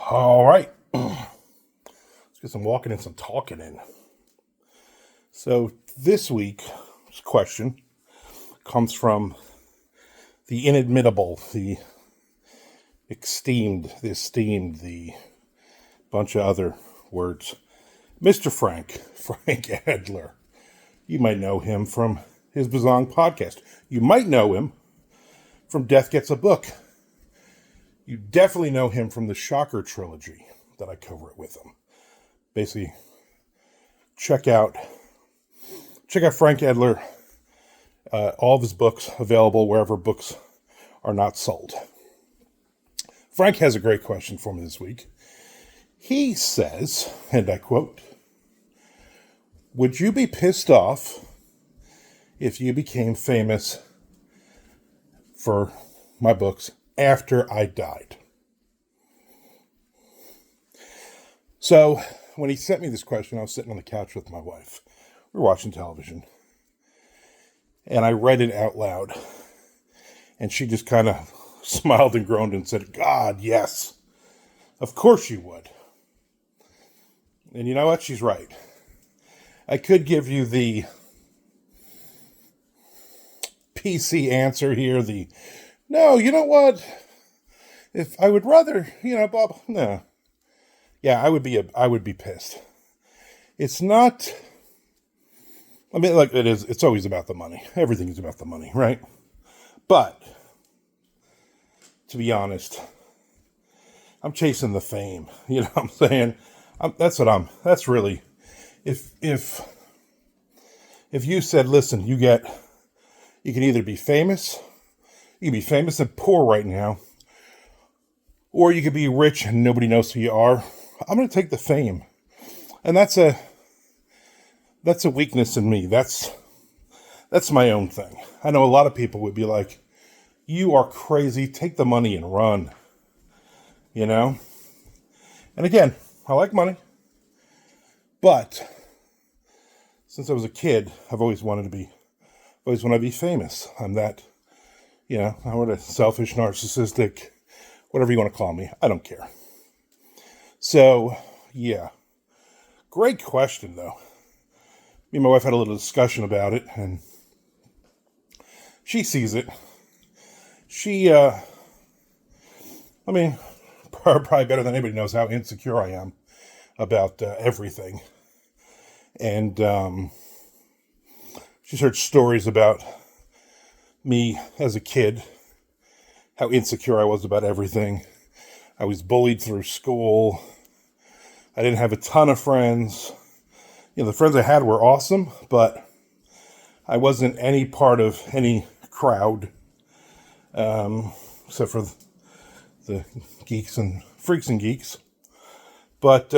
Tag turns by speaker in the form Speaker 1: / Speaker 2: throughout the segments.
Speaker 1: All right. Let's get some walking and some talking in. So this week's question comes from the inadmittable, the esteemed, the bunch of other words. Mr. Frank Adler. You might know him from his Bazong podcast. You might know him from Death Gets a Book. You definitely know him from the Shocker trilogy that I cover it with him. Basically, check out Frank Adler. All of his books available wherever books are not sold. Frank has a great question for me this week. He says, and I quote, "Would you be pissed off if you became famous for my books after I died?" So when he sent me this question, I was sitting on the couch with my wife. We were watching television. And I read it out loud. And she just kind of smiled and groaned and said, "God, yes. Of course you would." And you know what? She's right. I could give you the PC answer here. No, you know what? If I would rather, Bob, no. Yeah, I would be pissed. It's not, like it is, it's always about the money. Everything is about the money, right? But, to be honest, I'm chasing the fame. You know what I'm saying? That's really, if you said, listen, you can either be famous, you can be famous and poor right now, or you could be rich and nobody knows who you are, I'm going to take the fame. And that's a weakness in me. That's my own thing. I know a lot of people would be like, "You are crazy. Take the money and run." And again, I like money. But since I was a kid, I've always wanted to be famous. I'm that, I'm a selfish, narcissistic, whatever you want to call me. I don't care. So, yeah. Great question, though. Me and my wife had a little discussion about it, and she sees it. She, probably better than anybody knows how insecure I am about everything. And she's heard stories about me as a kid, how insecure I was about everything. I was bullied through school. I didn't have a ton of friends. The friends I had were awesome, but I wasn't any part of any crowd, except for the geeks and freaks and geeks. But,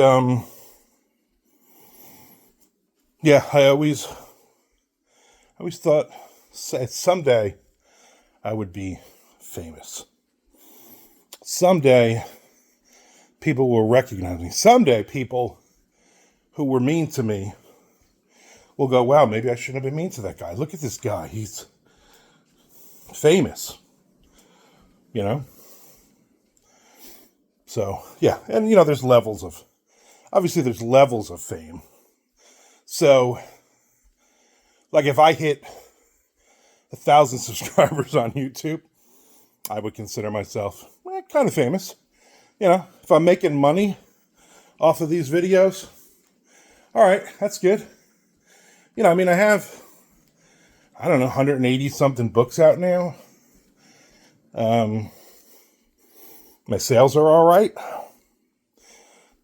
Speaker 1: yeah, I always thought someday I would be famous. Someday people will recognize me. Someday people who were mean to me will go, "Wow, maybe I shouldn't have been mean to that guy. Look at this guy. He's famous." So, yeah. And, there's levels of fame. So, like if I hit 1,000 subscribers on YouTube, I would consider myself kind of famous. If I'm making money off of these videos, all right, that's good. I have, 180 something books out now. My sales are all right.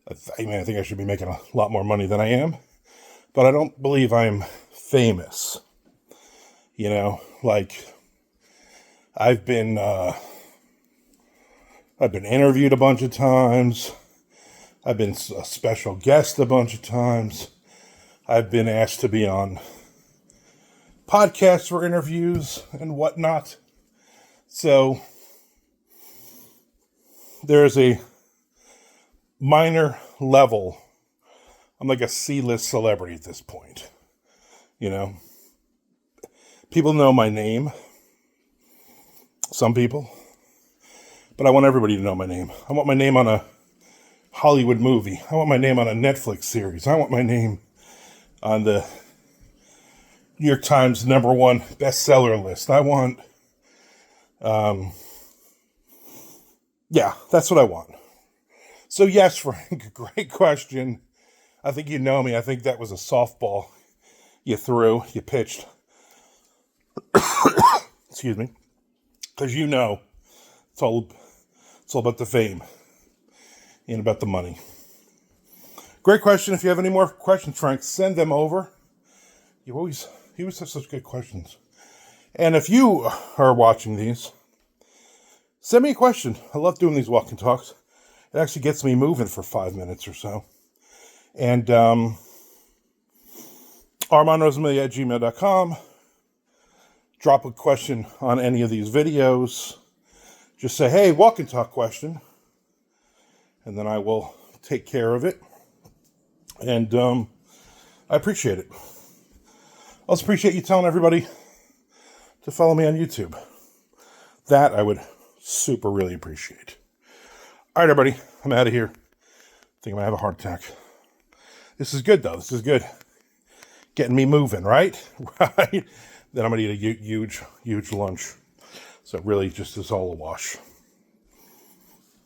Speaker 1: I think I should be making a lot more money than I am, but I don't believe I'm famous. I've been interviewed a bunch of times. I've been a special guest a bunch of times. I've been asked to be on podcasts for interviews and whatnot. So there's a minor level. I'm like a C-list celebrity at this point. People know my name. Some people. But I want everybody to know my name. I want my name on a Hollywood movie. I want my name on a Netflix series. I want my name on the New York Times #1 bestseller list. I want, yeah, that's what I want. So yes, Frank, great question. I think you know me. I think that was a softball you pitched. Excuse me. Because you know, it's all about the fame and about the money. Great question. If you have any more questions, Frank, send them over. You always have such good questions. And if you are watching these, send me a question. I love doing these walk and talks. It actually gets me moving for 5 minutes or so. And ArmandRosamilia@gmail.com. Drop a question on any of these videos. Just say, hey, walk and talk question. And then I will take care of it. And I appreciate it. I also appreciate you telling everybody to follow me on YouTube. That I would super really appreciate. All right, everybody, I'm out of here. I think I might have a heart attack. This is good, though. This is good. Getting me moving, right? Right? Then I'm going to eat a huge lunch. So it really just is all a wash.